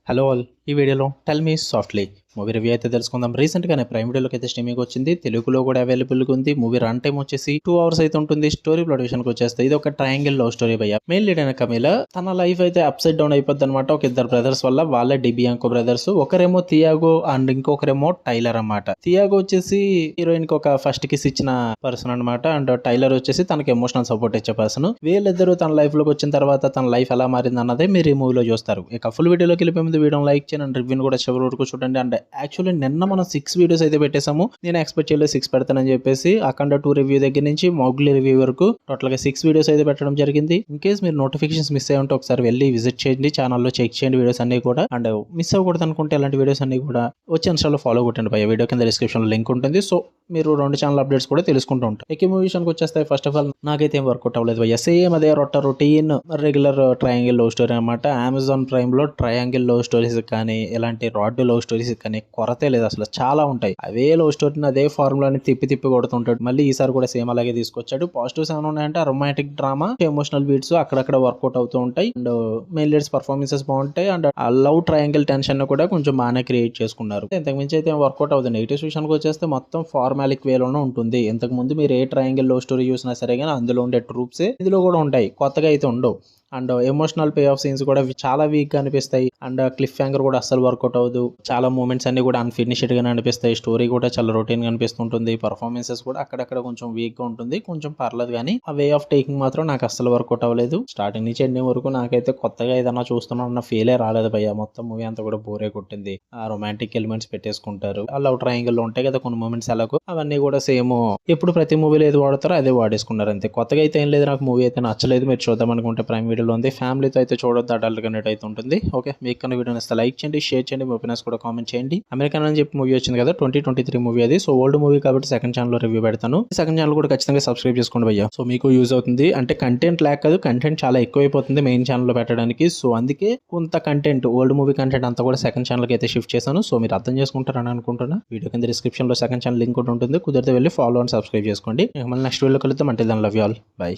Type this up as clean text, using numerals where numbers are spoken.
Hello all, ఈ వీడియోలో tell me softly movie review అయితే తెలుసుకుందాం. రీసెంట్గానే ప్రైమ్ వీడియోలోకి అయితే స్ట్రీమింగ్ వచ్చింది. తెలుగులో కూడా అవైలబుల్గా ఉంది. మూవీ రన్ టైం వచ్చేసి 2 hours అయితే ఉంటుంది. స్టోరీ ప్లాట్ విషయానికి వచ్చేస్తే ఇది ఒక ట్రయాంగిల్ లవ్ స్టోరీ భయ్య. మెయిన్ లీడ్ అయిన కమీల తన లైఫ్ అయితే అప్సైడ్ డౌన్ అయిపోద్ది అనమాట. ఒక ఇద్దరు బ్రదర్స్ వల్ల, వాళ్ళే డిబియాంకో బ్రదర్స్. ఒకరేమో థియాగో అండ్ ఇంకొకరేమో టైలర్ అన్నమాట. థియాగో వచ్చేసి హీరోయిన్ కి ఒక ఫస్ట్ కిస్ ఇచ్చిన పర్సన్ అనమాట. అండ్ టైలర్ వచ్చేసి తనకి ఎమోషనల్ సపోర్ట్ ఇచ్చే పర్సన్. వీళ్ళిద్దరూ తన లైఫ్ లోకి వచ్చిన తర్వాత తన లైఫ్ ఎలా మారింది అన్నదే మీరు ఈ మూవీలో చూస్తారు. ఇక ఫుల్ వీడియోలోకి వెళ్ళిపోయే ముందు వీడియో లైక్ చేయండి అండ్ రివ్యూని కూడా చివరి వరకు చూడండి. అండ్ యాక్చువల్లీ నిన్న మనం 6 వీడియోస్ అయితే పెట్టేసాము. నేను ఎక్స్పెక్ట్ చేయలేదు 6 పెడతానని చెప్పేసి. అఖండ 2 రివ్యూ దగ్గర నుంచి మౌగ్లీ రివ్యూ వరకు టోటల్ గా 6 వీడియోస్ అయితే పెట్టడం జరిగింది. ఇన్ కేస్ మీరు నోటిఫికేషన్స్ మిస్ అయ్యి ఉంటే ఒకసారి వెళ్ళి విజిట్ చేయండి, ఛానల్లో చెక్ చేయండి వీడియోస్ అన్ని కూడా. అండ్ మిస్ అవ్వకూడదు అనుకుంటే ఇలాంటి వీడియోస్ అన్ని కూడా వచ్చే ఇన్స్టాలో ఫాలో కొట్టండి భయ. వీడియో కింద డిస్క్రిప్షన్ లో లింక్ ఉంటుంది. సో మీరు 2 ఛానల్ అప్డేట్స్ కూడా తెలుసుకుంటూ ఉంటారు. ఇక మూవీ విషయానికి వచ్చేస్తే ఫస్ట్ ఆఫ్ ఆల్ నాకైతే ఏం వర్కౌట్ అవ్వలేదు భయ్య. సేమ్ అదే routine regular triangle love story అనమాట. అమెజాన్ ప్రైమ్ లో ట్రయాంగిల్ లవ్ స్టోరీస్ కానీ ఇలాంటి రాడ్ లవ్ స్టోరీస్ కానీ కొరతే లేదు అసలు. చాలా ఉంటాయి. అవే లవ్ స్టోరీని అదే ఫార్ములాని తిప్పి కొడుతుంటాడు. మళ్ళీ ఈసారి కూడా సేమ్ అలాగే తీసుకొచ్చాడు. పాజిటివ్స్ ఏమైనా ఉన్నాయంటే రొమాంటిక్ డ్రామా, ఎమోషనల్ బీట్స్ అక్కడక్కడ వర్కౌట్ అవుతూ ఉంటాయి. అండ్ మెయిన్ లీడ్స్ పర్ఫార్మెన్సెస్ బాగుంటాయి. అండ్ ఆ లవ్ ట్రయాంగిల్ టెన్షన్ కూడా కొంచెం బాగానే క్రియేట్ చేసుకున్నారు. ఇంతకు మించి అయితే వర్కౌట్ అవుతుంది. నెగిటివ్స్ విషయానికి వచ్చేస్తే మొత్తం ఫార్మాలిక్ వేలోనే ఉంటుంది. ఇంతకు ముందు మీరు ఏ ట్రయాంగిల్ లవ్ స్టోరీ చూసినా సరే కానీ అందులో ఉండే ట్రూప్సే ఇందులో కూడా ఉంటాయి, కొత్తగా అయితే ఉండవు. And emotional pay of scenes కూడా చాలా వీక్ గా అనిపిస్తాయి. అండ్ క్లిఫ్ హ్యాంగర్ కూడా అస్సలు వర్కౌట్ అవ్వదు. చాలా మూమెంట్స్ అన్ని కూడా అన్ఫినిష్డ్ గానే అనిపిస్తాయి. స్టోరీ కూడా చాలా రొటీన్ గా అనిపిస్తుంటుంది. పర్ఫార్మెన్సెస్ కూడా అక్కడక్కడ కొంచెం వీక్ గా ఉంటుంది, కొంచెం పర్లేదు. కానీ ఆ వే ఆఫ్ టేకింగ్ మాత్రం నాకు అస్సలు వర్కౌట్ అవ్వలేదు. స్టార్టింగ్ నుంచి ఎండింగ్ వరకు నాకైతే కొత్తగా ఏదైనా చూస్తున్నా ఫీలే రాలేదు భయ్య. మొత్తం మూవీ అంతా కూడా బోరే కొట్టింది. ఆ రొమాంటిక్ ఎలిమెంట్స్ పెట్టేసుకుంటారు. ఆ లవ్ ట్రయాంగిల్ లో ఉంటాయి కదా కొన్ని మూమెంట్స్, ఎలాగో అవన్నీ కూడా సేమ్ ఎప్పుడు ప్రతి మూవీలో ఏది వాడతారో అదే వాడేసుకున్నారు అంతే. కొత్తగా అయితే ఏం లేదు. నాకు మూవీ అయితే నచ్చలేదు. మీరు చూద్దాం అనుకుంటే ప్రైమ్ వీడియోలో ఉంది. ఫ్యామిలీతో అయితే చూడొద్దు, అడల్ట్ కంటెంట్ అయితే ఉంటుంది. ఓకే, మీకు కన్నా వీడియో నచ్చితే లైక్ చేయండి, షేర్ చేయండి, మీ ఒపీనియన్స్ కూడా కామెంట్ చేయండి. అమెరికన్ అని చెప్పి మూవీ వచ్చింది కదా, 2023 మూవీ అది. సో ఓల్డ్ మూవీ కాబట్టి సెకండ్ ఛానల్ రివ్యూ పెడతాను. సెకండ్ ఛానల్ కూడా ఖచ్చితంగా సబ్స్క్రైబ్ చేసుకోండి భయ్య. సో మీకు యూజ్ అవుతుంది. అంటే కంటెంట్ లేక కాదు, కంటెంట్ చాలా ఎక్కువైపోతుంది మెయిన్ ఛానల్లో పెట్టడానికి. సో అందుకే కొంత కంటెంట్, ఓల్డ్ మూవీ కంటెంట్ అంతా కూడా సెకండ్ ఛానల్కి అయితే షిఫ్ట్ చేశాను. సో మీరు అర్థం చేసుకుంటారని అనుకుంటున్నా. వీడియో కింద డిస్క్రిప్షన్ లో సెకండ్ ఛానల్ లింక్ కూడా ఉంటుంది. కుదిరితే వెళ్ళి ఫాలో అండ్ సబ్స్క్రైబ్ చేసుకోండి. మళ్ళీ నెక్స్ట్ వీడియో కలుద్దాం. అంటే దాని లవ్ యూ ఆల్, బై.